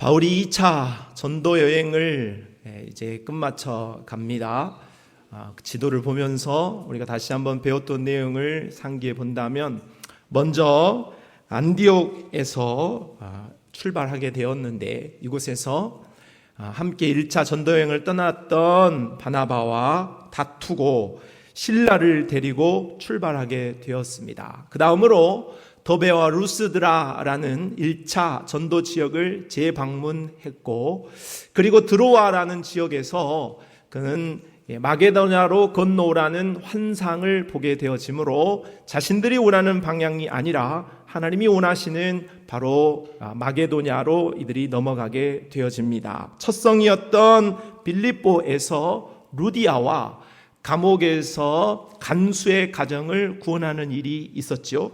바울이 2차 전도 여행을 이제 끝마쳐 갑니다. 지도를 보면서 우리가 다시 한번 배웠던 내용을 상기해 본다면, 먼저 안디옥에서 출발하게 되었는데, 이곳에서 함께 1차 전도 여행을 떠났던 바나바와 다투고 실라를 데리고 출발하게 되었습니다. 그 다음으로 더베와 루스드라라는 1차 전도 지역을 재방문했고, 그리고 드로아라는 지역에서 그는 마게도냐로 건너오라는 환상을 보게 되어지므로 자신들이 원하는 방향이 아니라 하나님이 원하시는 바로 마게도냐로 이들이 넘어가게 되어집니다. 첫 성이었던 빌립보에서 루디아와 감옥에서 간수의 가정을 구원하는 일이 있었죠.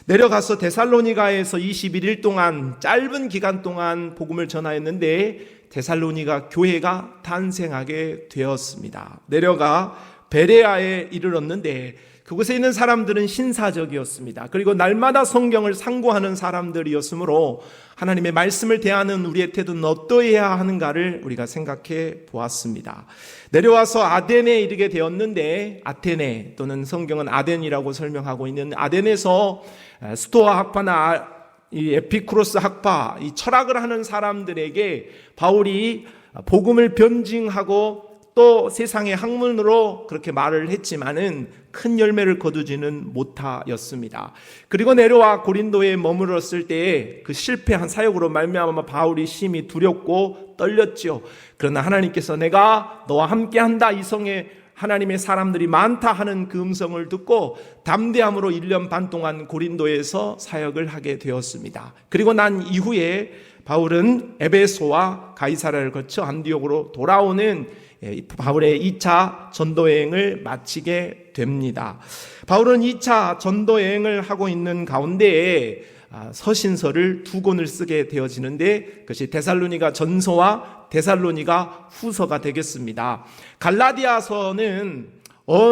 내려가서 데살로니가에서 21일 동안, 짧은 기간 동안 복음을 전하였는데 데살로니가 교회가 탄생하게 되었습니다. 내려가 베레아에 이르렀는데 그곳에 있는 사람들은 신사적이었습니다. 그리고 날마다 성경을 상고하는 사람들이었으므로 하나님의 말씀을 대하는 우리의 태도는 어떠해야 하는가를 우리가 생각해 보았습니다. 내려와서 아덴에 이르게 되었는데, 아테네 또는 성경은 아덴이라고 설명하고 있는 아덴에서 스토아 학파나 이 에피쿠로스 학파, 이 철학을 하는 사람들에게 바울이 복음을 변증하고 또 세상의 학문으로 그렇게 말을 했지만은 큰 열매를 거두지는 못하였습니다. 그리고 내려와 고린도에 머물렀을 때에 그 실패한 사역으로 말미암아 바울이 심히 두렵고 떨렸죠. 그러나 하나님께서 내가 너와 함께한다, 이 성에 하나님의 사람들이 많다 하는 그 음성을 듣고 담대함으로 1년 반 동안 고린도에서 사역을 하게 되었습니다. 그리고 난 이후에 바울은 에베소와 가이사랴를 거쳐 안디옥으로 돌아오는 바울의 2차 전도여행을 마치게 됩니다. 바울은 2차 전도여행을 하고 있는 가운데에 서신서를 2권을 쓰게 되어지는데, 그것이 데살로니가 전서와 데살로니가 후서가 되겠습니다. 갈라디아서는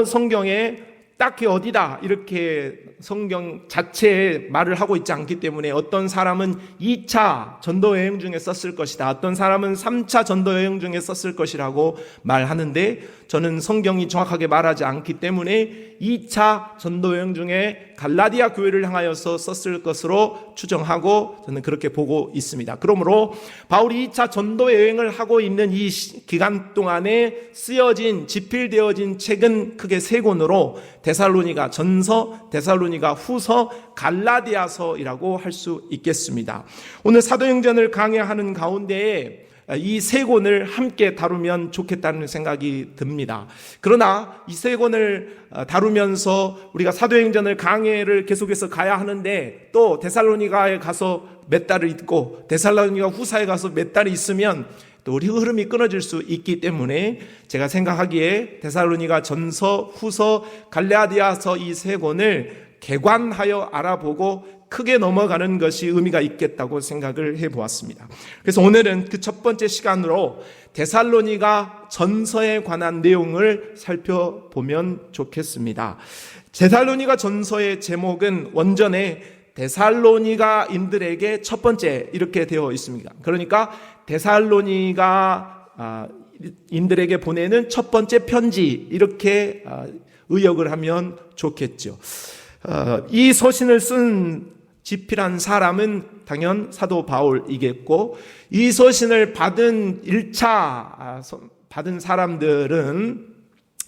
성경에 딱히 어디다 이렇게 성경 자체에 말을 하고 있지 않기 때문에 어떤 사람은 2차 전도여행 중에 썼을 것이다, 어떤 사람은 3차 전도여행 중에 썼을 것이라고 말하는데, 저는 성경이 정확하게 말하지 않기 때문에 2차 전도여행 중에 갈라디아 교회를 향하여서 썼을 것으로 추정하고 저는 그렇게 보고 있습니다. 그러므로 바울이 2차 전도여행을 하고 있는 이 기간 동안에 쓰여진, 집필되어진 책은 크게 3권으로 데살로니가 전서, 데살로니가 후서, 갈라디아서이라고 할 수 있겠습니다. 오늘 사도행전을 강해하는 가운데에 이 3권을 함께 다루면 좋겠다는 생각이 듭니다. 그러나 이 3권을 다루면서 우리가 사도행전을 강해를 계속해서 가야 하는데, 또 데살로니가에 가서 몇 달을 있고 데살로니가 후사에 가서 몇 달이 있으면 또 우리 흐름이 끊어질 수 있기 때문에 제가 생각하기에 데살로니가 전서, 후서, 갈라디아서 이 3권을 개관하여 알아보고 크게 넘어가는 것이 의미가 있겠다고 생각을 해보았습니다. 그래서 오늘은 그 첫 번째 시간으로 데살로니가 전서에 관한 내용을 살펴보면 좋겠습니다. 데살로니가 전서의 제목은 원전에 데살로니가인들에게 첫 번째 이렇게 되어 있습니다. 그러니까 데살로니가 인들에게 보내는 첫 번째 편지, 이렇게 의역을 하면 좋겠죠. 이 서신을 쓴 집필한 사람은 당연 사도 바울이겠고, 이 서신을 받은 1차 받은 사람들은,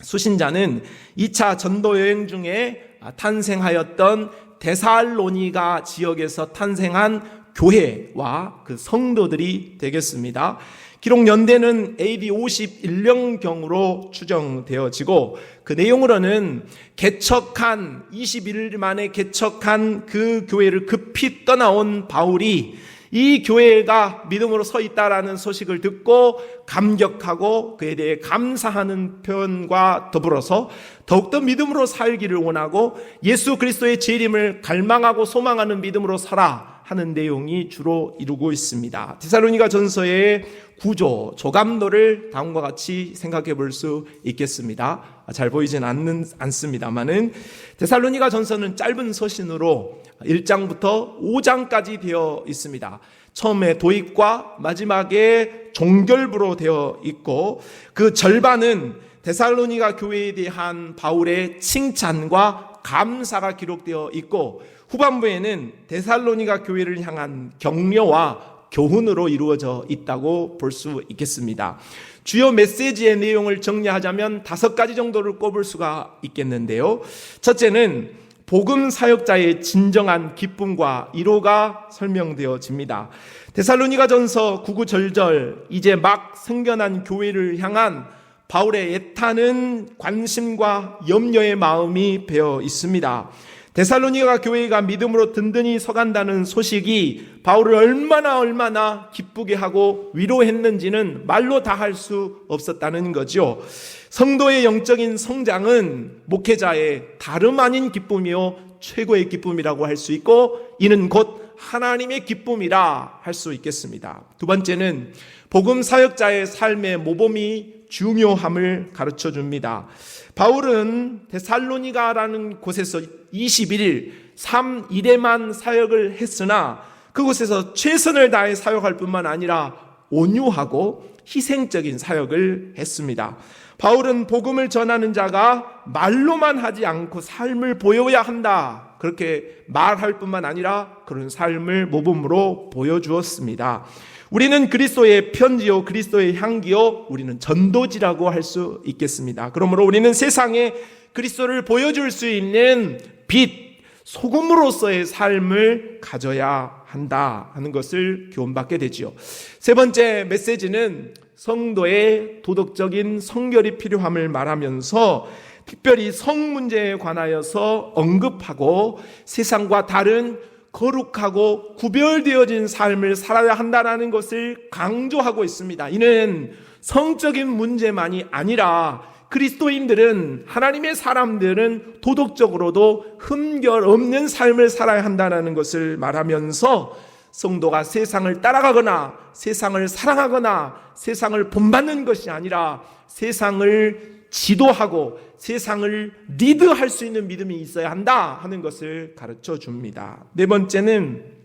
수신자는 2차 전도 여행 중에 탄생하였던 데살로니가 지역에서 탄생한 교회와 그 성도들이 되겠습니다. 기록 연대는 AD 51년경으로 추정되어지고, 그 내용으로는 21일 만에 개척한 그 교회를 급히 떠나온 바울이 이 교회가 믿음으로 서 있다라는 소식을 듣고 감격하고 그에 대해 감사하는 표현과 더불어서 더욱더 믿음으로 살기를 원하고 예수 그리스도의 재림을 갈망하고 소망하는 믿음으로 서라 하는 내용이 주로 이루고 있습니다. 데살로니가 전서의 구조, 조감도를 다음과 같이 생각해 볼 수 있겠습니다. 잘 보이진 않습니다만은 데살로니가 전서는 짧은 서신으로 1장부터 5장까지 되어 있습니다. 처음에 도입과 마지막에 종결부로 되어 있고 그 절반은 데살로니가 교회에 대한 바울의 칭찬과 감사가 기록되어 있고 후반부에는 데살로니가 교회를 향한 격려와 교훈으로 이루어져 있다고 볼 수 있겠습니다. 주요 메시지의 내용을 정리하자면 5가지 정도를 꼽을 수가 있겠는데요. 첫째는 복음 사역자의 진정한 기쁨과 위로가 설명되어집니다. 데살로니가 전서 9구 절절 이제 막 생겨난 교회를 향한 바울의 애타는 관심과 염려의 마음이 배어 있습니다. 데살로니가 교회가 믿음으로 든든히 서간다는 소식이 바울을 얼마나 기쁘게 하고 위로했는지는 말로 다 할 수 없었다는 거죠. 성도의 영적인 성장은 목회자의 다름 아닌 기쁨이요 최고의 기쁨이라고 할 수 있고 이는 곧 하나님의 기쁨이라 할 수 있겠습니다. 두 번째는 복음 사역자의 삶의 모범이 중요함을 가르쳐 줍니다. 바울은 데살로니가라는 곳에서 21일 3일에만 사역을 했으나 그곳에서 최선을 다해 사역할 뿐만 아니라 온유하고 희생적인 사역을 했습니다. 바울은 복음을 전하는 자가 말로만 하지 않고 삶을 보여야 한다. 그렇게 말할 뿐만 아니라 그런 삶을 모범으로 보여주었습니다. 우리는 그리스도의 편지요 그리스도의 향기요 우리는 전도지라고 할 수 있겠습니다. 그러므로 우리는 세상에 그리스도를 보여줄 수 있는 빛, 소금으로서의 삶을 가져야 한다 하는 것을 교훈받게 되지요. 세 번째 메시지는 성도의 도덕적인 성결이 필요함을 말하면서 특별히 성 문제에 관하여서 언급하고 세상과 다른 거룩하고 구별되어진 삶을 살아야 한다는 것을 강조하고 있습니다. 이는 성적인 문제만이 아니라 그리스도인들은 하나님의 사람들은 도덕적으로도 흠결 없는 삶을 살아야 한다는 것을 말하면서 성도가 세상을 따라가거나 세상을 사랑하거나 세상을 본받는 것이 아니라 세상을 지도하고 세상을 리드할 수 있는 믿음이 있어야 한다 하는 것을 가르쳐 줍니다. 네 번째는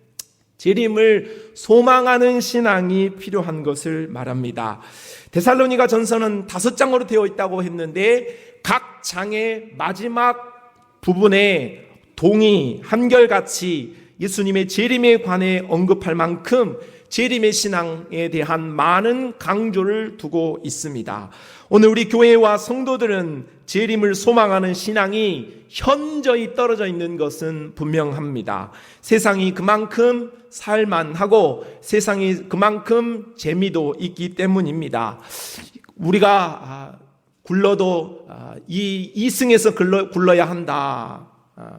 재림을 소망하는 신앙이 필요한 것을 말합니다. 데살로니가 전서는 5장으로 되어 있다고 했는데 각 장의 마지막 부분에 동의, 한결같이 예수님의 재림에 관해 언급할 만큼 재림의 신앙에 대한 많은 강조를 두고 있습니다. 오늘 우리 교회와 성도들은 재림을 소망하는 신앙이 현저히 떨어져 있는 것은 분명합니다. 세상이 그만큼 살만하고 세상이 그만큼 재미도 있기 때문입니다. 우리가 굴러도 이승에서 굴러야 한다.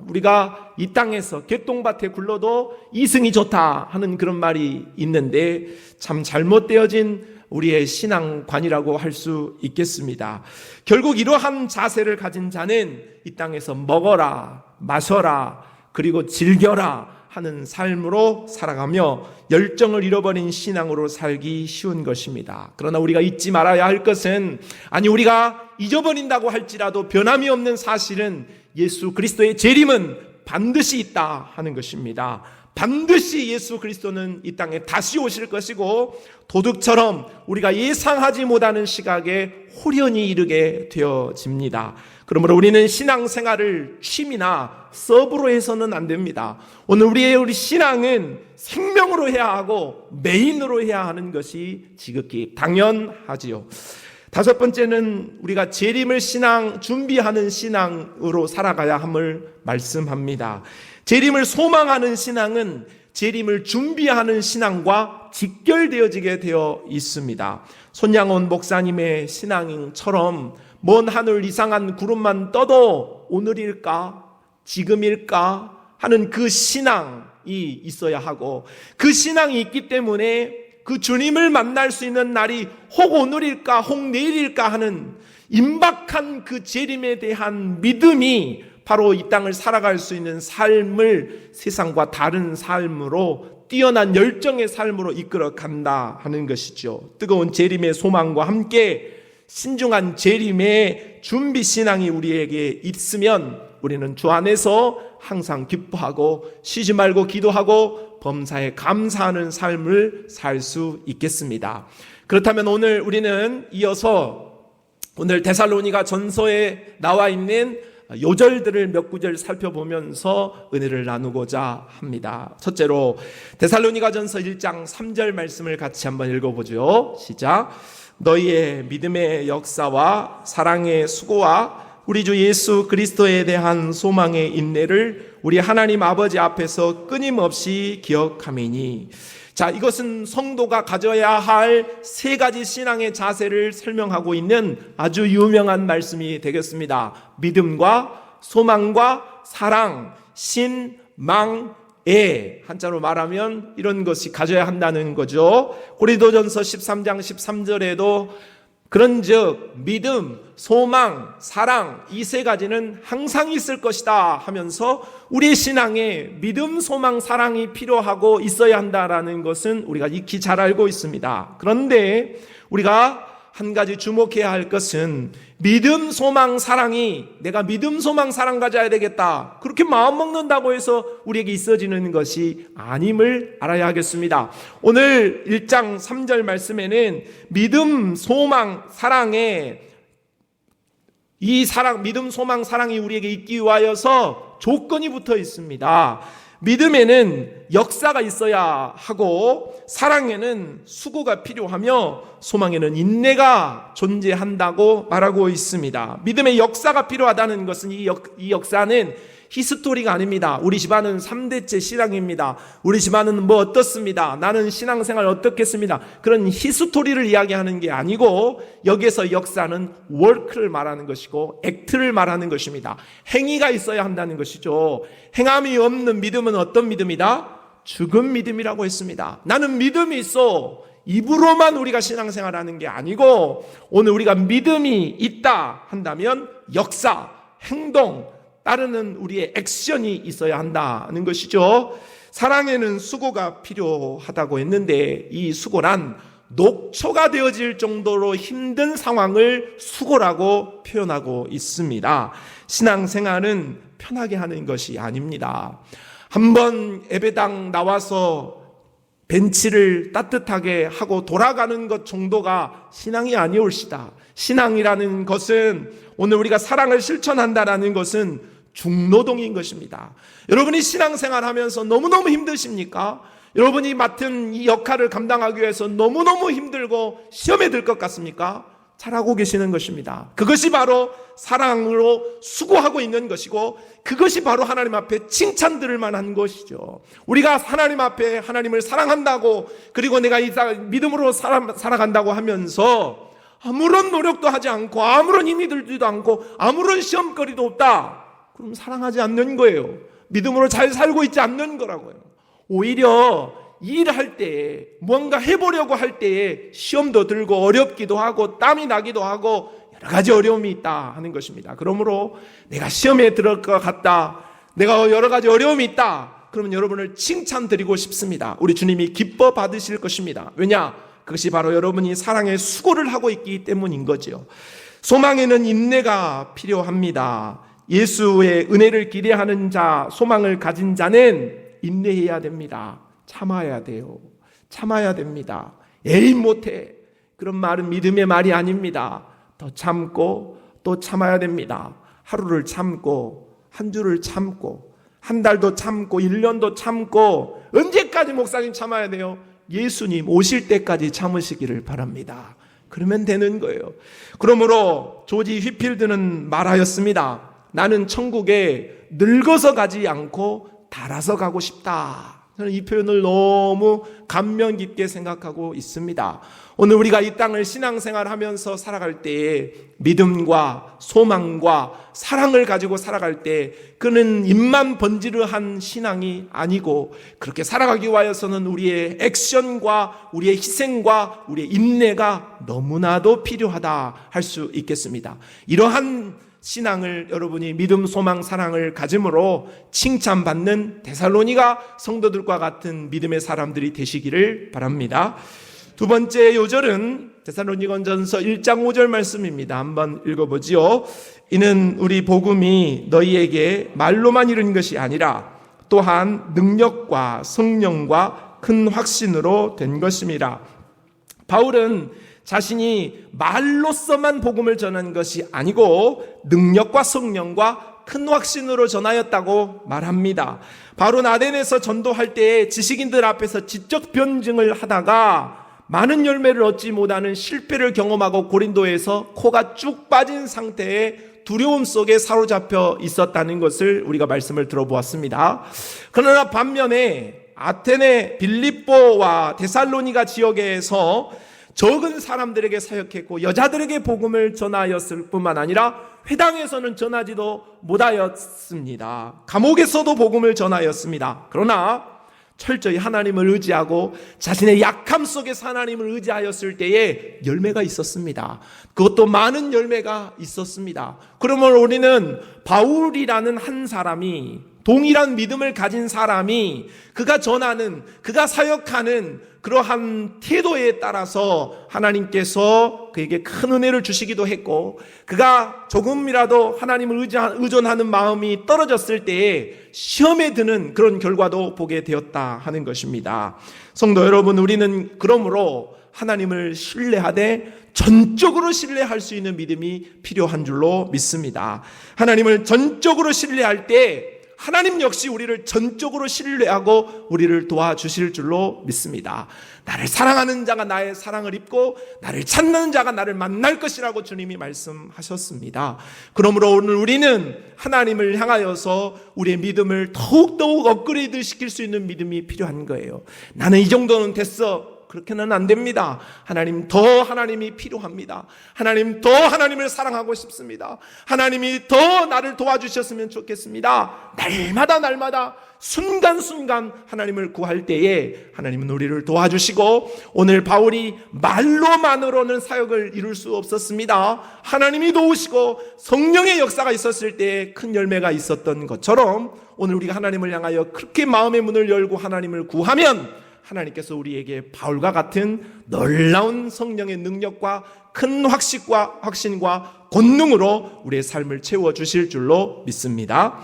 우리가 이 땅에서 개똥밭에 굴러도 이승이 좋다 하는 그런 말이 있는데 참 잘못되어진 우리의 신앙관이라고 할 수 있겠습니다. 결국 이러한 자세를 가진 자는 이 땅에서 먹어라, 마셔라, 그리고 즐겨라 하는 삶으로 살아가며 열정을 잃어버린 신앙으로 살기 쉬운 것입니다. 그러나 우리가 잊지 말아야 할 것은 우리가 잊어버린다고 할지라도 변함이 없는 사실은 예수 그리스도의 재림은 반드시 있다 하는 것입니다. 반드시 예수 그리스도는 이 땅에 다시 오실 것이고 도둑처럼 우리가 예상하지 못하는 시각에 홀연히 이르게 되어집니다. 그러므로 우리는 신앙생활을 취미나 서브로 해서는 안 됩니다. 오늘 우리 신앙은 생명으로 해야 하고 메인으로 해야 하는 것이 지극히 당연하지요. 5번째는 우리가 재림을 준비하는 신앙으로 살아가야 함을 말씀합니다. 재림을 소망하는 신앙은 재림을 준비하는 신앙과 직결되어지게 되어 있습니다. 손양원 목사님의 신앙처럼 먼 하늘 이상한 구름만 떠도 오늘일까 지금일까 하는 그 신앙이 있어야 하고 그 신앙이 있기 때문에 그 주님을 만날 수 있는 날이 혹 오늘일까 혹 내일일까 하는 임박한 그 재림에 대한 믿음이 바로 이 땅을 살아갈 수 있는 삶을 세상과 다른 삶으로 뛰어난 열정의 삶으로 이끌어 간다 하는 것이죠. 뜨거운 재림의 소망과 함께 신중한 재림의 준비 신앙이 우리에게 있으면 우리는 주 안에서 항상 기뻐하고 쉬지 말고 기도하고 범사에 감사하는 삶을 살 수 있겠습니다. 그렇다면 오늘 우리는 이어서 오늘 데살로니가 전서에 나와 있는 요절들을 몇 구절 살펴보면서 은혜를 나누고자 합니다. 첫째로 데살로니가 전서 1장 3절 말씀을 같이 한번 읽어보죠. 시작. 너희의 믿음의 역사와 사랑의 수고와 우리 주 예수 그리스도에 대한 소망의 인내를 우리 하나님 아버지 앞에서 끊임없이 기억함이니. 자, 이것은 성도가 가져야 할 세 가지 신앙의 자세를 설명하고 있는 아주 유명한 말씀이 되겠습니다. 믿음과 소망과 사랑, 신망애. 한자로 말하면 이런 것이 가져야 한다는 거죠. 고린도전서 13장 13절에도 그런즉 믿음, 소망, 사랑 이 세 가지는 항상 있을 것이다 하면서 우리의 신앙에 믿음, 소망, 사랑이 필요하고 있어야 한다라는 것은 우리가 익히 잘 알고 있습니다. 그런데 우리가 한 가지 주목해야 할 것은 믿음, 소망, 사랑이 내가 믿음, 소망, 사랑 가져야 되겠다 그렇게 마음먹는다고 해서 우리에게 있어지는 것이 아님을 알아야 하겠습니다. 오늘 1장 3절 말씀에는 믿음, 소망, 사랑에 이 사랑, 믿음, 소망, 사랑이 우리에게 있기 위하여서 조건이 붙어 있습니다. 믿음에는 역사가 있어야 하고 사랑에는 수고가 필요하며 소망에는 인내가 존재한다고 말하고 있습니다. 믿음의 역사가 필요하다는 것은 이 역사는 히스토리가 아닙니다. 우리 집안은 3대째 신앙입니다. 우리 집안은 뭐 어떻습니다. 나는 신앙생활 어떻겠습니다. 그런 히스토리를 이야기하는 게 아니고 여기에서 역사는 워크를 말하는 것이고 액트를 말하는 것입니다. 행위가 있어야 한다는 것이죠. 행함이 없는 믿음은 어떤 믿음이다? 죽은 믿음이라고 했습니다. 나는 믿음이 있어. 입으로만 우리가 신앙생활하는 게 아니고 오늘 우리가 믿음이 있다 한다면 역사, 행동, 따르는 우리의 액션이 있어야 한다는 것이죠. 사랑에는 수고가 필요하다고 했는데 이 수고란 녹초가 되어질 정도로 힘든 상황을 수고라고 표현하고 있습니다. 신앙생활은 편하게 하는 것이 아닙니다. 한번 예배당 나와서 벤치를 따뜻하게 하고 돌아가는 것 정도가 신앙이 아니올시다. 신앙이라는 것은 오늘 우리가 사랑을 실천한다라는 것은 중노동인 것입니다. 여러분이 신앙생활 하면서 너무너무 힘드십니까? 여러분이 맡은 이 역할을 감당하기 위해서 너무너무 힘들고 시험에 들 것 같습니까? 잘하고 계시는 것입니다. 그것이 바로 사랑으로 수고하고 있는 것이고 그것이 바로 하나님 앞에 칭찬 들을 만한 것이죠. 우리가 하나님 앞에 하나님을 사랑한다고 그리고 내가 이 믿음으로 살아간다고 하면서 아무런 노력도 하지 않고 아무런 힘이 들지도 않고 아무런 시험거리도 없다. 그럼 사랑하지 않는 거예요. 믿음으로 잘 살고 있지 않는 거라고요. 오히려 일할 때에 뭔가 해보려고 할 때에 시험도 들고 어렵기도 하고 땀이 나기도 하고 여러 가지 어려움이 있다 하는 것입니다. 그러므로 내가 시험에 들어갈 것 같다. 내가 여러 가지 어려움이 있다. 그러면 여러분을 칭찬드리고 싶습니다. 우리 주님이 기뻐 받으실 것입니다. 왜냐? 그것이 바로 여러분이 사랑의 수고를 하고 있기 때문인 거죠. 소망에는 인내가 필요합니다. 예수의 은혜를 기대하는 자, 소망을 가진 자는 인내해야 됩니다. 참아야 돼요. 참아야 됩니다. 에이 못해. 그런 말은 믿음의 말이 아닙니다. 더 참고 또 참아야 됩니다. 하루를 참고 한 주를 참고 한 달도 참고 1년도 참고 언제까지 목사님 참아야 돼요? 예수님 오실 때까지 참으시기를 바랍니다. 그러면 되는 거예요. 그러므로 조지 휘필드는 말하였습니다. 나는 천국에 늙어서 가지 않고 닳아서 가고 싶다. 저는 이 표현을 너무 감명 깊게 생각하고 있습니다. 오늘 우리가 이 땅을 신앙생활하면서 살아갈 때에 믿음과 소망과 사랑을 가지고 살아갈 때 그는 입만 번지르한 신앙이 아니고 그렇게 살아가기 위하여서는 우리의 액션과 우리의 희생과 우리의 인내가 너무나도 필요하다 할 수 있겠습니다. 이러한 신앙을 여러분이 믿음, 소망, 사랑을 가짐으로 칭찬받는 데살로니가 성도들과 같은 믿음의 사람들이 되시기를 바랍니다. 두 번째 요절은 데살로니가전서 1장 5절 말씀입니다. 한번 읽어보지요. 이는 우리 복음이 너희에게 말로만 이른 것이 아니라 또한 능력과 성령과 큰 확신으로 된 것임이라. 바울은 자신이 말로서만 복음을 전한 것이 아니고 능력과 성령과 큰 확신으로 전하였다고 말합니다. 바로 아덴에서 전도할 때에 지식인들 앞에서 지적 변증을 하다가 많은 열매를 얻지 못하는 실패를 경험하고 고린도에서 코가 쭉 빠진 상태에 두려움 속에 사로잡혀 있었다는 것을 우리가 말씀을 들어보았습니다. 그러나 반면에 아테네, 빌립보와 데살로니가 지역에서 적은 사람들에게 사역했고 여자들에게 복음을 전하였을 뿐만 아니라 회당에서는 전하지도 못하였습니다. 감옥에서도 복음을 전하였습니다. 그러나 철저히 하나님을 의지하고 자신의 약함 속에서 하나님을 의지하였을 때에 열매가 있었습니다. 그것도 많은 열매가 있었습니다. 그러면 우리는 바울이라는 한 사람이, 동일한 믿음을 가진 사람이 그가 전하는, 그가 사역하는 그러한 태도에 따라서 하나님께서 그에게 큰 은혜를 주시기도 했고, 그가 조금이라도 하나님을 의존하는 마음이 떨어졌을 때에 시험에 드는 그런 결과도 보게 되었다 하는 것입니다. 성도 여러분, 우리는 그러므로 하나님을 신뢰하되 전적으로 신뢰할 수 있는 믿음이 필요한 줄로 믿습니다. 하나님을 전적으로 신뢰할 때 하나님 역시 우리를 전적으로 신뢰하고 우리를 도와주실 줄로 믿습니다. 나를 사랑하는 자가 나의 사랑을 입고 나를 찾는 자가 나를 만날 것이라고 주님이 말씀하셨습니다. 그러므로 오늘 우리는 하나님을 향하여서 우리의 믿음을 더욱더욱 업그레이드 시킬 수 있는 믿음이 필요한 거예요. 나는 이 정도는 됐어. 그렇게는 안 됩니다. 하나님이 필요합니다. 하나님 더 하나님을 사랑하고 싶습니다. 하나님이 더 나를 도와주셨으면 좋겠습니다. 날마다 순간순간 하나님을 구할 때에 하나님은 우리를 도와주시고, 오늘 바울이 말로만으로는 사역을 이룰 수 없었습니다. 하나님이 도우시고 성령의 역사가 있었을 때에 큰 열매가 있었던 것처럼 오늘 우리가 하나님을 향하여 그렇게 마음의 문을 열고 하나님을 구하면 하나님께서 우리에게 바울과 같은 놀라운 성령의 능력과 큰 확신과 권능으로 우리의 삶을 채워주실 줄로 믿습니다.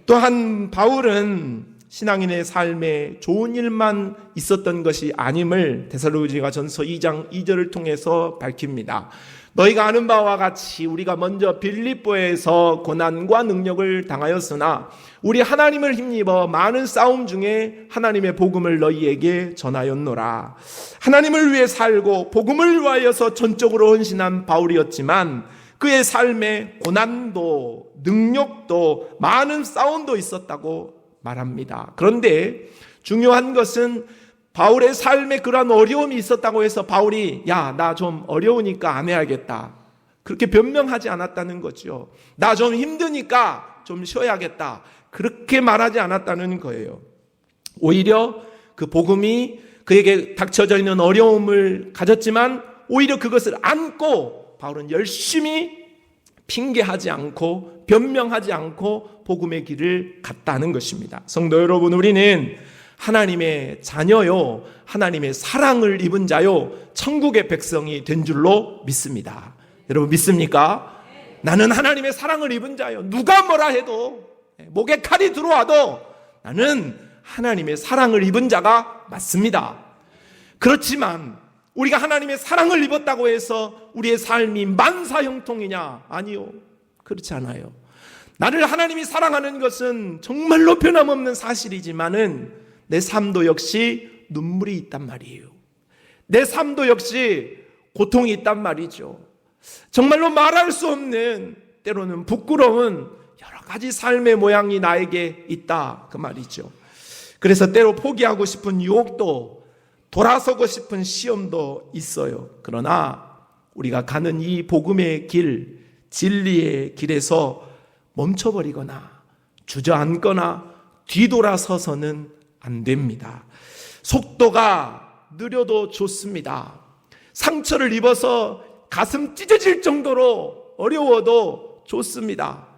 또한 바울은 신앙인의 삶에 좋은 일만 있었던 것이 아님을 데살로니가전서 2장 2절을 통해서 밝힙니다. 너희가 아는 바와 같이 우리가 먼저 빌립보에서 고난과 능력을 당하였으나 우리 하나님을 힘입어 많은 싸움 중에 하나님의 복음을 너희에게 전하였노라. 하나님을 위해 살고 복음을 위하여서 전적으로 헌신한 바울이었지만 그의 삶에 고난도 능력도 많은 싸움도 있었다고 말합니다. 그런데 중요한 것은 바울의 삶에 그러한 어려움이 있었다고 해서 바울이 나 좀 어려우니까 안 해야겠다, 그렇게 변명하지 않았다는 거죠. 나 좀 힘드니까 좀 쉬어야겠다, 그렇게 말하지 않았다는 거예요. 오히려 그 복음이 그에게 닥쳐져 있는 어려움을 가졌지만 오히려 그것을 안고 바울은 열심히 핑계하지 않고 변명하지 않고 복음의 길을 갔다는 것입니다. 성도 여러분, 우리는 하나님의 자녀요, 하나님의 사랑을 입은 자요, 천국의 백성이 된 줄로 믿습니다. 여러분 믿습니까? 나는 하나님의 사랑을 입은 자요. 누가 뭐라 해도, 목에 칼이 들어와도 나는 하나님의 사랑을 입은 자가 맞습니다. 그렇지만 우리가 하나님의 사랑을 입었다고 해서 우리의 삶이 만사형통이냐? 아니요, 그렇지 않아요. 나를 하나님이 사랑하는 것은 정말로 변함없는 사실이지만은 내 삶도 역시 눈물이 있단 말이에요. 내 삶도 역시 고통이 있단 말이죠. 정말로 말할 수 없는, 때로는 부끄러운 여러 가지 삶의 모양이 나에게 있다, 그 말이죠. 그래서 때로 포기하고 싶은 유혹도, 돌아서고 싶은 시험도 있어요. 그러나 우리가 가는 이 복음의 길, 진리의 길에서 멈춰버리거나 주저앉거나 뒤돌아서서는 안 됩니다. 속도가 느려도 좋습니다. 상처를 입어서 가슴 찢어질 정도로 어려워도 좋습니다.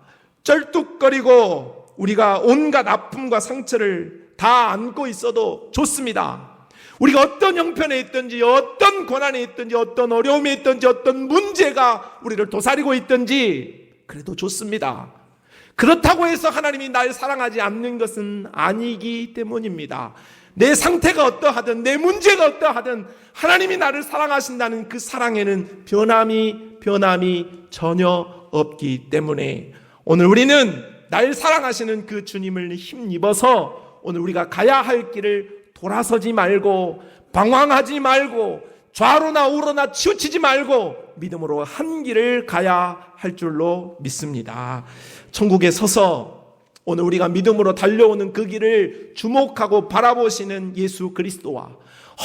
쩔뚝거리고 우리가 온갖 아픔과 상처를 다 안고 있어도 좋습니다. 우리가 어떤 형편에 있든지, 어떤 고난에 있든지, 어떤 어려움에 있든지, 어떤 문제가 우리를 도사리고 있든지 그래도 좋습니다. 그렇다고 해서 하나님이 날 사랑하지 않는 것은 아니기 때문입니다. 내 상태가 어떠하든, 내 문제가 어떠하든 하나님이 나를 사랑하신다는 그 사랑에는 변함이 전혀 없기 때문에 오늘 우리는 날 사랑하시는 그 주님을 힘입어서 오늘 우리가 가야 할 길을 돌아서지 말고, 방황하지 말고, 좌로나 우로나 치우치지 말고 믿음으로 한 길을 가야 할 줄로 믿습니다. 천국에 서서 오늘 우리가 믿음으로 달려오는 그 길을 주목하고 바라보시는 예수 그리스도와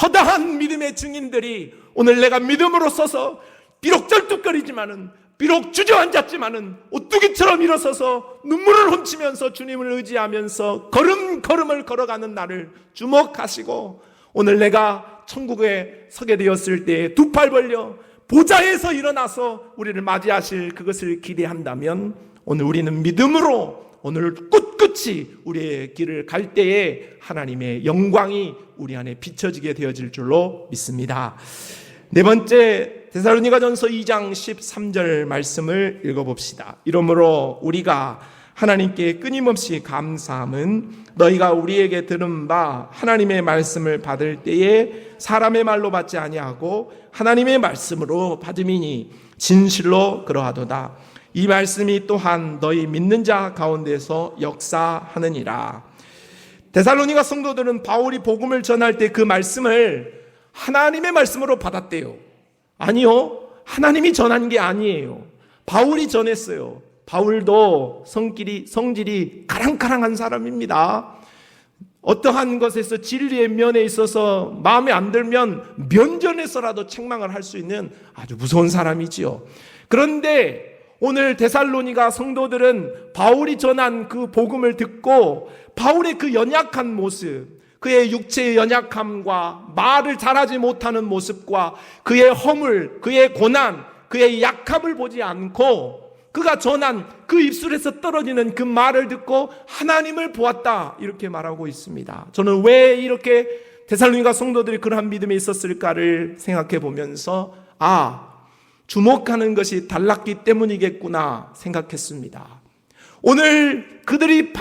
허다한 믿음의 증인들이 오늘 내가 믿음으로 서서 비록 쩔뚝거리지만은, 비록 주저앉았지만은 오뚜기처럼 일어서서 눈물을 훔치면서 주님을 의지하면서 걸음을 걸어가는 나를 주목하시고 오늘 내가 천국에 서게 되었을 때 두 팔 벌려 보좌에서 일어나서 우리를 맞이하실 그것을 기대한다면 오늘 우리는 믿음으로 오늘 꿋꿋이 우리의 길을 갈 때에 하나님의 영광이 우리 안에 비춰지게 되어질 줄로 믿습니다. 네 번째, 데살로니가전서 2장 13절 말씀을 읽어봅시다. 이러므로 우리가 하나님께 끊임없이 감사함은 너희가 우리에게 들은 바 하나님의 말씀을 받을 때에 사람의 말로 받지 아니하고 하나님의 말씀으로 받음이니 진실로 그러하도다. 이 말씀이 또한 너희 믿는 자 가운데서 역사하느니라. 데살로니가 성도들은 바울이 복음을 전할 때 그 말씀을 하나님의 말씀으로 받았대요. 아니요, 하나님이 전한 게 아니에요. 바울이 전했어요. 바울도 성질이 가랑가랑한 사람입니다. 어떠한 것에서 진리의 면에 있어서 마음에 안 들면 면전에서라도 책망을 할 수 있는 아주 무서운 사람이지요. 그런데 오늘 데살로니가 성도들은 바울이 전한 그 복음을 듣고 바울의 그 연약한 모습, 그의 육체의 연약함과 말을 잘하지 못하는 모습과 그의 허물, 그의 고난, 그의 약함을 보지 않고 그가 전한 그 입술에서 떨어지는 그 말을 듣고 하나님을 보았다, 이렇게 말하고 있습니다. 저는 왜 이렇게 데살로니가 성도들이 그러한 믿음에 있었을까를 생각해 보면서 주목하는 것이 달랐기 때문이겠구나 생각했습니다. 오늘 그들이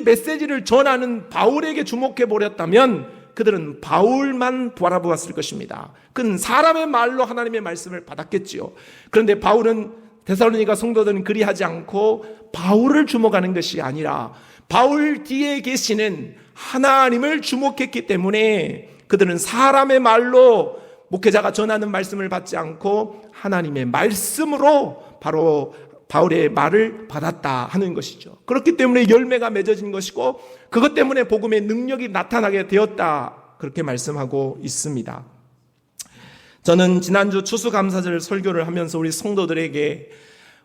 메시지를 전하는 바울에게 주목해 버렸다면 그들은 바울만 바라보았을 것입니다. 그는 사람의 말로 하나님의 말씀을 받았겠지요. 그런데 바울은 데살로니가 성도들은 그리하지 않고 바울을 주목하는 것이 아니라 바울 뒤에 계시는 하나님을 주목했기 때문에 그들은 사람의 말로 목회자가 전하는 말씀을 받지 않고 하나님의 말씀으로 바로 바울의 말을 받았다 하는 것이죠. 그렇기 때문에 열매가 맺어진 것이고 그것 때문에 복음의 능력이 나타나게 되었다, 그렇게 말씀하고 있습니다. 저는 지난주 추수감사절 설교를 하면서 우리 성도들에게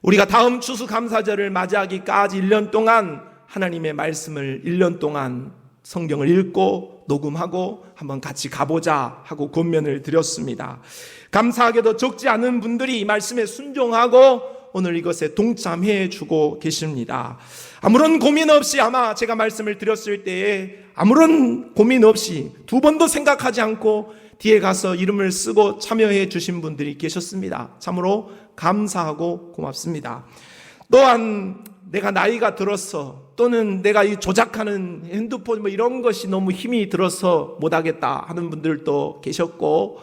우리가 다음 추수감사절을 맞이하기까지 1년 동안 하나님의 말씀을 1년 동안 성경을 읽고 녹음하고 한번 같이 가보자 하고 권면을 드렸습니다. 감사하게도 적지 않은 분들이 이 말씀에 순종하고 오늘 이것에 동참해 주고 계십니다. 아무런 고민 없이, 아마 제가 말씀을 드렸을 때에 아무런 고민 없이 두 번도 생각하지 않고 뒤에 가서 이름을 쓰고 참여해 주신 분들이 계셨습니다. 참으로 감사하고 고맙습니다. 또한 내가 나이가 들어서 또는 내가 이 조작하는 핸드폰 이런 것이 너무 힘이 들어서 못하겠다 하는 분들도 계셨고,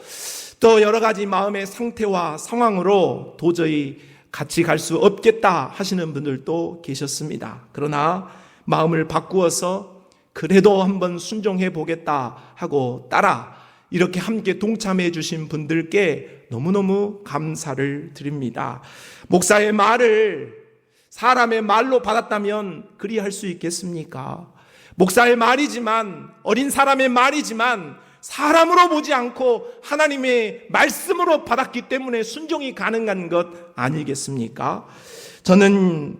또 여러 가지 마음의 상태와 상황으로 도저히 같이 갈 수 없겠다 하시는 분들도 계셨습니다. 그러나 마음을 바꾸어서 그래도 한번 순종해 보겠다 하고 이렇게 함께 동참해 주신 분들께 너무너무 감사를 드립니다. 목사의 말을 사람의 말로 받았다면 그리할 수 있겠습니까? 목사의 말이지만, 어린 사람의 말이지만 사람으로 보지 않고 하나님의 말씀으로 받았기 때문에 순종이 가능한 것 아니겠습니까? 저는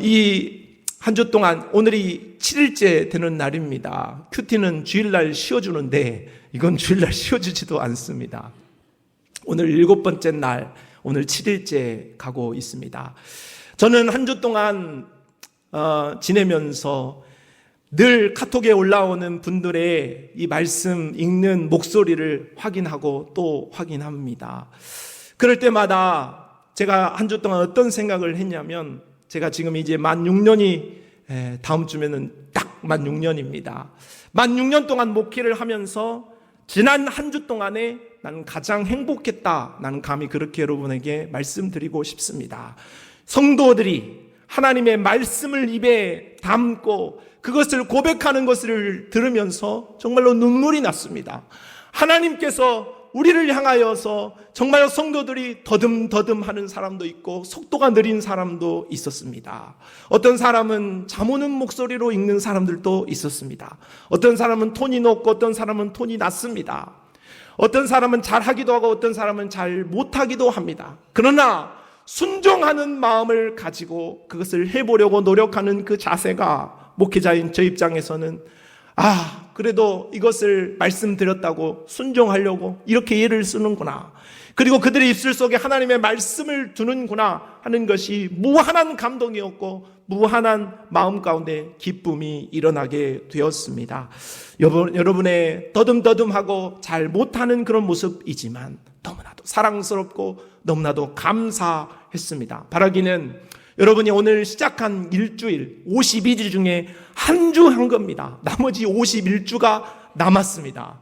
이 한 주 동안, 오늘이 7일째 되는 날입니다. 큐티는 주일날 쉬어주는데 이건 주일날 쉬어주지도 않습니다. 오늘 7번째 날, 오늘 7일째 가고 있습니다. 저는 한 주 동안 지내면서 늘 카톡에 올라오는 분들의 이 말씀 읽는 목소리를 확인하고 또 확인합니다. 그럴 때마다 제가 한 주 동안 어떤 생각을 했냐면, 제가 지금 이제 만 6년이 다음 주면은 딱 만 6년입니다. 만 6년 동안 목회를 하면서 지난 한 주 동안에 나는 가장 행복했다. 나는 감히 그렇게 여러분에게 말씀드리고 싶습니다. 성도들이 하나님의 말씀을 입에 담고 그것을 고백하는 것을 들으면서 정말로 눈물이 났습니다. 하나님께서 우리를 향하여서 정말 성도들이 더듬더듬 하는 사람도 있고 속도가 느린 사람도 있었습니다. 어떤 사람은 잠 오는 목소리로 읽는 사람들도 있었습니다. 어떤 사람은 톤이 높고 어떤 사람은 톤이 낮습니다. 어떤 사람은 잘하기도 하고 어떤 사람은 잘 못하기도 합니다. 그러나 순종하는 마음을 가지고 그것을 해보려고 노력하는 그 자세가 목회자인 저 입장에서는 그래도 이것을 말씀드렸다고 순종하려고 이렇게 예를 쓰는구나, 그리고 그들의 입술 속에 하나님의 말씀을 두는구나 하는 것이 무한한 감동이었고 무한한 마음 가운데 기쁨이 일어나게 되었습니다. 여러분의 더듬더듬하고 잘 못하는 그런 모습이지만 너무나도 사랑스럽고 너무나도 감사했습니다. 바라기는 여러분이 오늘 시작한 일주일 52주 중에 한 주 한 겁니다. 나머지 51주가 남았습니다.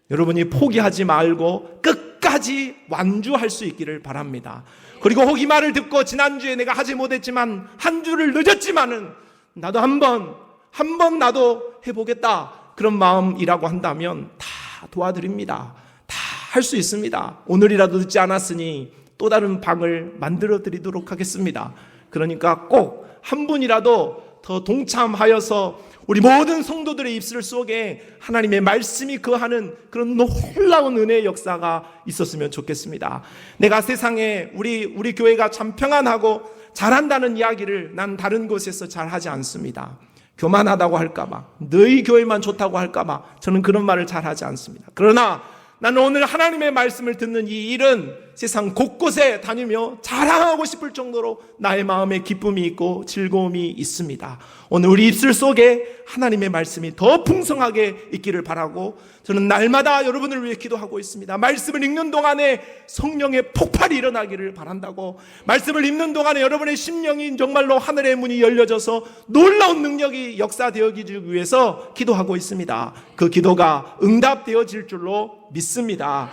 여러분이 포기하지 말고 끝까지 완주할 수 있기를 바랍니다. 그리고 혹 이 말을 듣고 지난주에 내가 하지 못했지만 한 주를 늦었지만은 나도 한 번 나도 해보겠다, 그런 마음이라고 한다면 다 도와드립니다. 다 할 수 있습니다. 오늘이라도 늦지 않았으니 또 다른 방을 만들어 드리도록 하겠습니다. 그러니까 꼭 한 분이라도 더 동참하여서 우리 모든 성도들의 입술 속에 하나님의 말씀이 거하는 그런 놀라운 은혜의 역사가 있었으면 좋겠습니다. 내가 세상에 우리 교회가 참 평안하고 잘한다는 이야기를 난 다른 곳에서 잘하지 않습니다. 교만하다고 할까봐, 너희 교회만 좋다고 할까봐 저는 그런 말을 잘하지 않습니다. 그러나 나는 오늘 하나님의 말씀을 듣는 이 일은 세상 곳곳에 다니며 자랑하고 싶을 정도로 나의 마음에 기쁨이 있고 즐거움이 있습니다. 오늘 우리 입술 속에 하나님의 말씀이 더 풍성하게 있기를 바라고 저는 날마다 여러분을 위해 기도하고 있습니다. 말씀을 읽는 동안에 성령의 폭발이 일어나기를 바란다고, 말씀을 읽는 동안에 여러분의 심령이 정말로 하늘의 문이 열려져서 놀라운 능력이 역사되어지기 위해서 기도하고 있습니다. 그 기도가 응답되어질 줄로 믿습니다.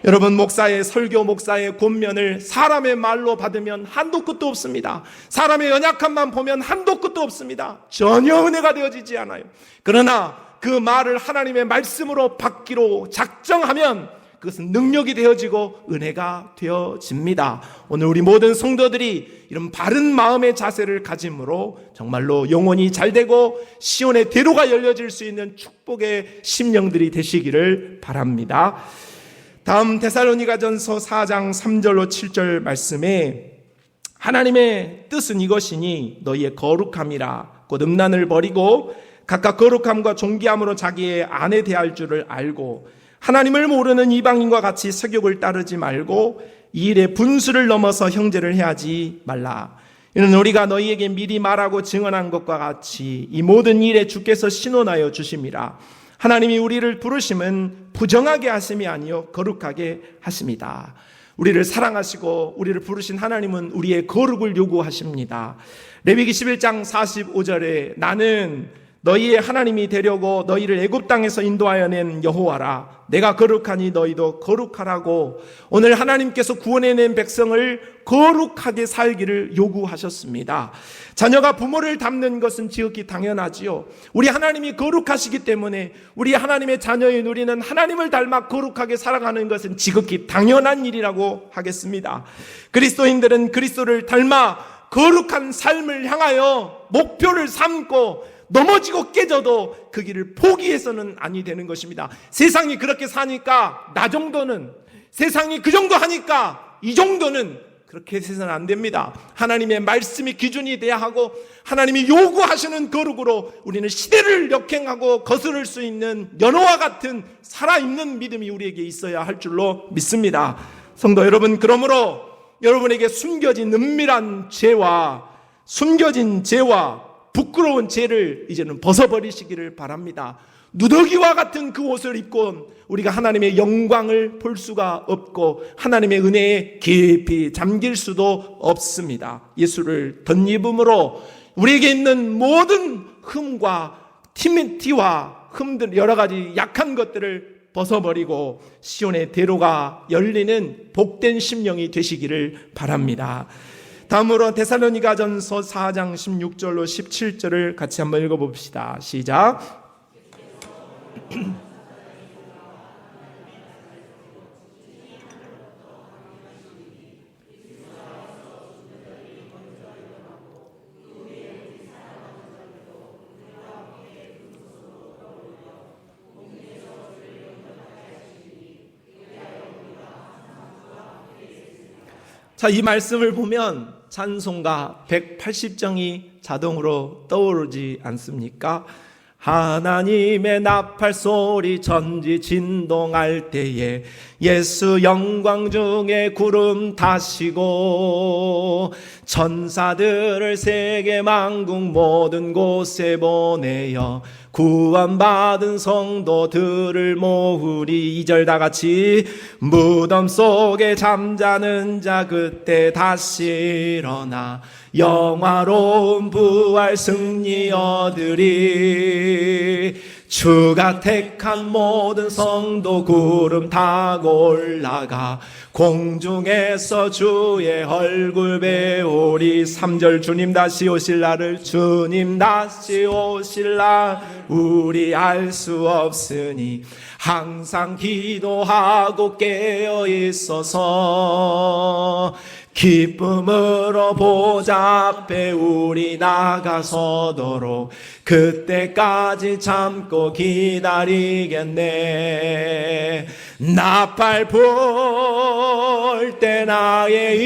여러분, 목사의 설교, 목사의 권면을 사람의 말로 받으면 한도 끝도 없습니다. 사람의 연약함만 보면 한도 끝도 없습니다. 전혀 은혜가 되어지지 않아요. 그러나 그 말을 하나님의 말씀으로 받기로 작정하면 그것은 능력이 되어지고 은혜가 되어집니다. 오늘 우리 모든 성도들이 이런 바른 마음의 자세를 가짐으로 정말로 영혼이 잘되고 시온의 대로가 열려질 수 있는 축복의 심령들이 되시기를 바랍니다. 다음 데살로니가전서 4장 3절로 7절 말씀에 하나님의 뜻은 이것이니 너희의 거룩함이라 곧 음란을 버리고 각각 거룩함과 존귀함으로 자기의 아내 대할 줄을 알고 하나님을 모르는 이방인과 같이 세욕을 따르지 말고 이 일에 분수를 넘어서 형제를 해하지 말라. 이는 우리가 너희에게 미리 말하고 증언한 것과 같이 이 모든 일에 주께서 신원하여 주심이라. 하나님이 우리를 부르심은 부정하게 하심이 아니요 거룩하게 하심이다. 우리를 사랑하시고 우리를 부르신 하나님은 우리의 거룩을 요구하십니다. 레위기 11장 45절에 나는 너희의 하나님이 되려고 너희를 애굽 땅에서 인도하여 낸 여호와라. 내가 거룩하니 너희도 거룩하라고 오늘 하나님께서 구원해낸 백성을 거룩하게 살기를 요구하셨습니다. 자녀가 부모를 닮는 것은 지극히 당연하지요. 우리 하나님이 거룩하시기 때문에 우리 하나님의 자녀인 우리는 하나님을 닮아 거룩하게 살아가는 것은 지극히 당연한 일이라고 하겠습니다. 그리스도인들은 그리스도를 닮아 거룩한 삶을 향하여 목표를 삼고 넘어지고 깨져도 그 길을 포기해서는 아니 되는 것입니다. 세상이 그렇게 사니까 나 정도는, 세상이 그 정도 하니까 이 정도는, 그렇게 해서는 안 됩니다. 하나님의 말씀이 기준이 돼야 하고 하나님이 요구하시는 거룩으로 우리는 시대를 역행하고 거스를 수 있는 연호와 같은 살아있는 믿음이 우리에게 있어야 할 줄로 믿습니다. 성도 여러분, 그러므로 여러분에게 숨겨진 은밀한 죄와 숨겨진 죄와 부끄러운 죄를 이제는 벗어버리시기를 바랍니다. 누더기와 같은 그 옷을 입고 우리가 하나님의 영광을 볼 수가 없고 하나님의 은혜에 깊이 잠길 수도 없습니다. 예수를 덧입음으로 우리에게 있는 모든 흠과 티와 흠들, 여러 가지 약한 것들을 벗어버리고 시온의 대로가 열리는 복된 심령이 되시기를 바랍니다. 다음으로 데살로니가전서 4장 16절로 17절을 같이 한번 읽어봅시다. 시작. 자, 이 말씀을 보면 찬송가 180장이 자동으로 떠오르지 않습니까? 하나님의 나팔 소리 전지 진동할 때에 예수 영광 중에 구름 타시고 천사들을 세계 만국 모든 곳에 보내어 구원받은 성도들을 모으리. 2절 다 같이. 무덤 속에 잠자는 자 그때 다시 일어나 영화로운 부활 승리 얻으리. 주가 택한 모든 성도 구름 타고 올라가 공중에서 주의 얼굴 배우리. 3절 주님 다시 오실 날을, 주님 다시 오실 날 우리 알 수 없으니 항상 기도하고 깨어 있어서 기쁨으로 보좌 앞에 우리 나가서도록 그때까지 참고 기다리겠네. 나팔 불 때 나의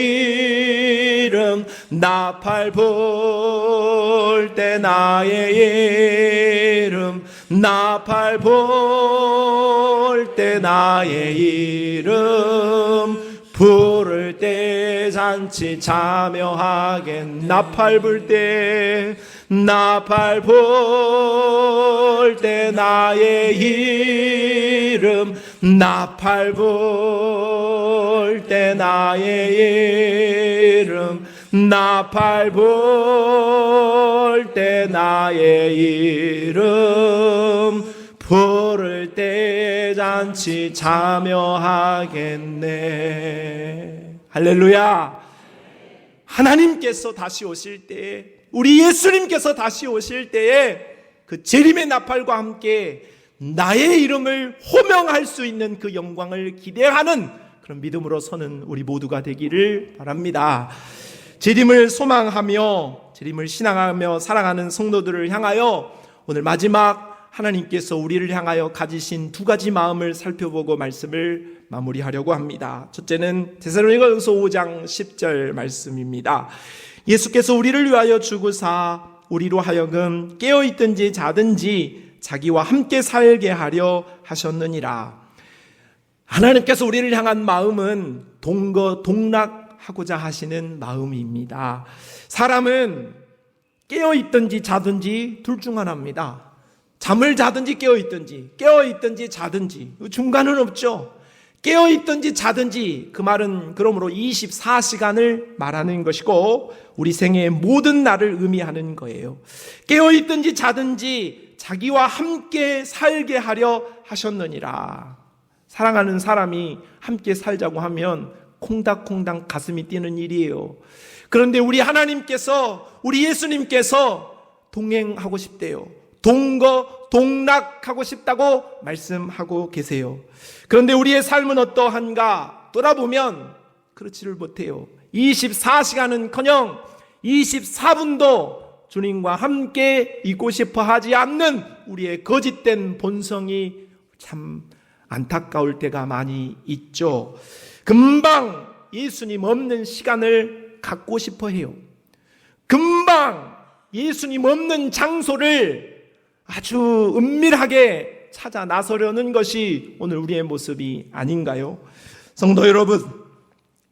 이름, 나팔 불 때 나의 이름, 나팔 불 때 나의 이름 부를 때 잔치 참여하겠. 나팔 불 때, 나팔 불 때 나의 이름, 나팔 불 때 나의 이름, 나팔 불 때 나의 이름 부를 때 잔치 참여하겠네. 할렐루야. 하나님께서 다시 오실 때에, 우리 예수님께서 다시 오실 때에 그 재림의 나팔과 함께 나의 이름을 호명할 수 있는 그 영광을 기대하는 그런 믿음으로 서는 우리 모두가 되기를 바랍니다. 재림을 소망하며 재림을 신앙하며 살아가는 성도들을 향하여 오늘 마지막 하나님께서 우리를 향하여 가지신 두 가지 마음을 살펴보고 말씀을 마무리하려고 합니다. 첫째는 데살로니가전서 5장 10절 말씀입니다. 예수께서 우리를 위하여 죽으사 우리로 하여금 깨어있든지 자든지 자기와 함께 살게 하려 하셨느니라. 하나님께서 우리를 향한 마음은 동락하고자 하시는 마음입니다. 사람은 깨어있든지 자든지 둘 중 하나입니다. 잠을 자든지 깨어있든지 자든지 중간은 없죠. 깨어있든지 자든지, 그 말은 그러므로 24시간을 말하는 것이고 우리 생애의 모든 날을 의미하는 거예요. 깨어있든지 자든지 자기와 함께 살게 하려 하셨느니라. 사랑하는 사람이 함께 살자고 하면 콩닥콩닥 가슴이 뛰는 일이에요. 그런데 우리 하나님께서, 우리 예수님께서 동행하고 싶대요. 동락하고 싶다고 말씀하고 계세요. 그런데 우리의 삶은 어떠한가 돌아보면 그렇지를 못해요. 24시간은커녕 24분도 주님과 함께 있고 싶어 하지 않는 우리의 거짓된 본성이 참 안타까울 때가 많이 있죠. 금방 예수님 없는 시간을 갖고 싶어 해요. 금방 예수님 없는 장소를 아주 은밀하게 찾아 나서려는 것이 오늘 우리의 모습이 아닌가요? 성도 여러분,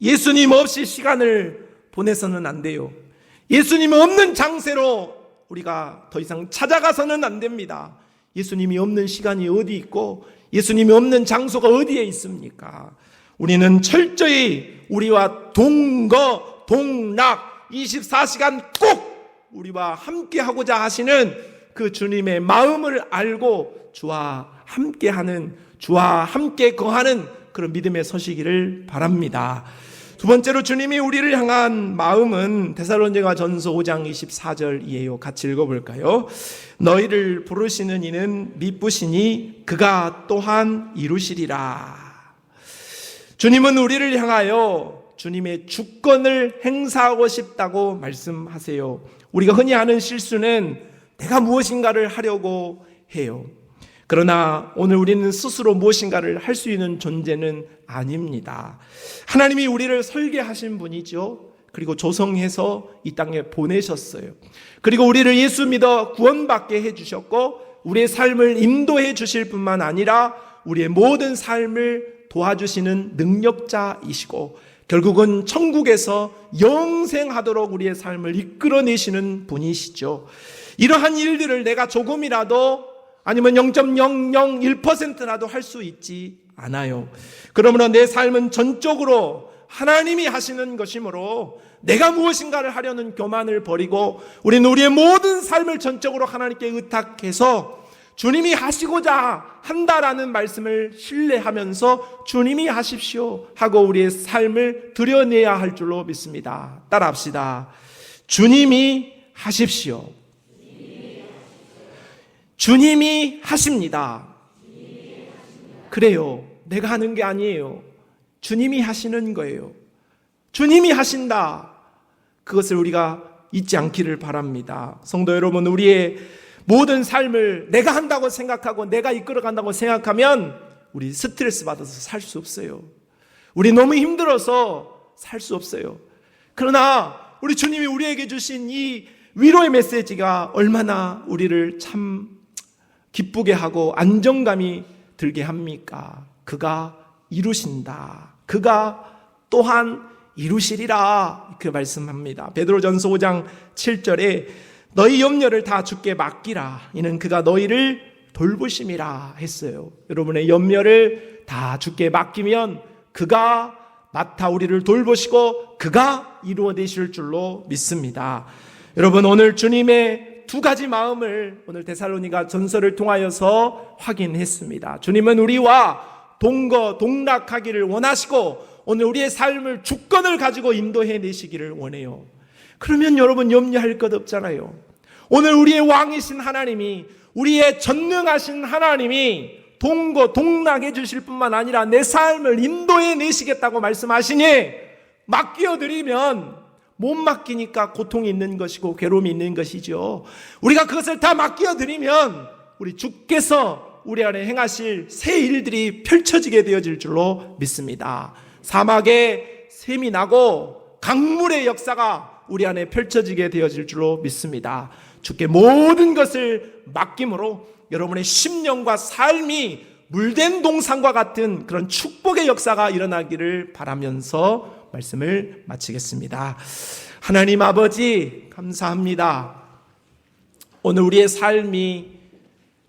예수님 없이 시간을 보내서는 안 돼요. 예수님 없는 장소로 우리가 더 이상 찾아가서는 안 됩니다. 예수님이 없는 시간이 어디 있고 예수님이 없는 장소가 어디에 있습니까? 우리는 철저히 우리와 동거 동락 24시간 꼭 우리와 함께 하고자 하시는 그 주님의 마음을 알고 주와 함께하는, 주와 함께 거하는 그런 믿음에 서시기를 바랍니다. 두 번째로 주님이 우리를 향한 마음은 데살로니가전서 5장 24절이에요. 같이 읽어볼까요? 너희를 부르시는 이는 미쁘시니 그가 또한 이루시리라. 주님은 우리를 향하여 주님의 주권을 행사하고 싶다고 말씀하세요. 우리가 흔히 하는 실수는 내가 무엇인가를 하려고 해요. 그러나 오늘 우리는 스스로 무엇인가를 할 수 있는 존재는 아닙니다. 하나님이 우리를 설계하신 분이죠. 그리고 조성해서 이 땅에 보내셨어요. 그리고 우리를 예수 믿어 구원받게 해주셨고 우리의 삶을 인도해 주실 뿐만 아니라 우리의 모든 삶을 도와주시는 능력자이시고 결국은 천국에서 영생하도록 우리의 삶을 이끌어내시는 분이시죠. 이러한 일들을 내가 조금이라도 아니면 0.001%라도 할 수 있지 않아요. 그러므로 내 삶은 전적으로 하나님이 하시는 것이므로 내가 무엇인가를 하려는 교만을 버리고 우리는 우리의 모든 삶을 전적으로 하나님께 의탁해서 주님이 하시고자 한다라는 말씀을 신뢰하면서 주님이 하십시오 하고 우리의 삶을 드러내야 할 줄로 믿습니다. 따라합시다. 주님이 하십시오. 주님이 하십니다. 그래요. 내가 하는 게 아니에요. 주님이 하시는 거예요. 주님이 하신다. 그것을 우리가 잊지 않기를 바랍니다. 성도 여러분, 우리의 모든 삶을 내가 한다고 생각하고 내가 이끌어간다고 생각하면 우리 스트레스 받아서 살 수 없어요. 우리 너무 힘들어서 살 수 없어요. 그러나 우리 주님이 우리에게 주신 이 위로의 메시지가 얼마나 우리를 참 기쁘게 하고 안정감이 들게 합니까? 그가 이루신다. 그가 또한 이루시리라. 이렇게 말씀합니다. 베드로전서 5장 7절에 너희 염려를 다 주께 맡기라. 이는 그가 너희를 돌보심이라 했어요. 여러분의 염려를 다 주께 맡기면 그가 맡아 우리를 돌보시고 그가 이루어내실 줄로 믿습니다. 여러분, 오늘 주님의 두 가지 마음을 오늘 데살로니가 전서를 통하여서 확인했습니다. 주님은 우리와 동거동락하기를 원하시고 오늘 우리의 삶을 주권을 가지고 인도해 내시기를 원해요. 그러면 여러분 염려할 것 없잖아요. 오늘 우리의 왕이신 하나님이, 우리의 전능하신 하나님이 동거동락해 주실 뿐만 아니라 내 삶을 인도해 내시겠다고 말씀하시니 맡겨드리면 못 맡기니까 고통이 있는 것이고 괴로움이 있는 것이죠. 우리가 그것을 다 맡겨드리면 우리 주께서 우리 안에 행하실 새 일들이 펼쳐지게 되어질 줄로 믿습니다. 사막에 샘이 나고 강물의 역사가 우리 안에 펼쳐지게 되어질 줄로 믿습니다. 주께 모든 것을 맡김으로 여러분의 심령과 삶이 물된 동산과 같은 그런 축복의 역사가 일어나기를 바라면서 말씀을 마치겠습니다. 하나님 아버지 감사합니다. 오늘 우리의 삶이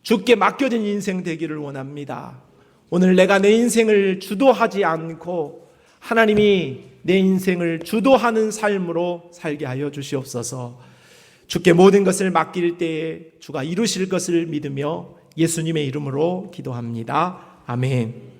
주께 맡겨진 인생 되기를 원합니다. 오늘 내가 내 인생을 주도하지 않고 하나님이 내 인생을 주도하는 삶으로 살게 하여 주시옵소서. 주께 모든 것을 맡길 때에 주가 이루실 것을 믿으며 예수님의 이름으로 기도합니다. 아멘.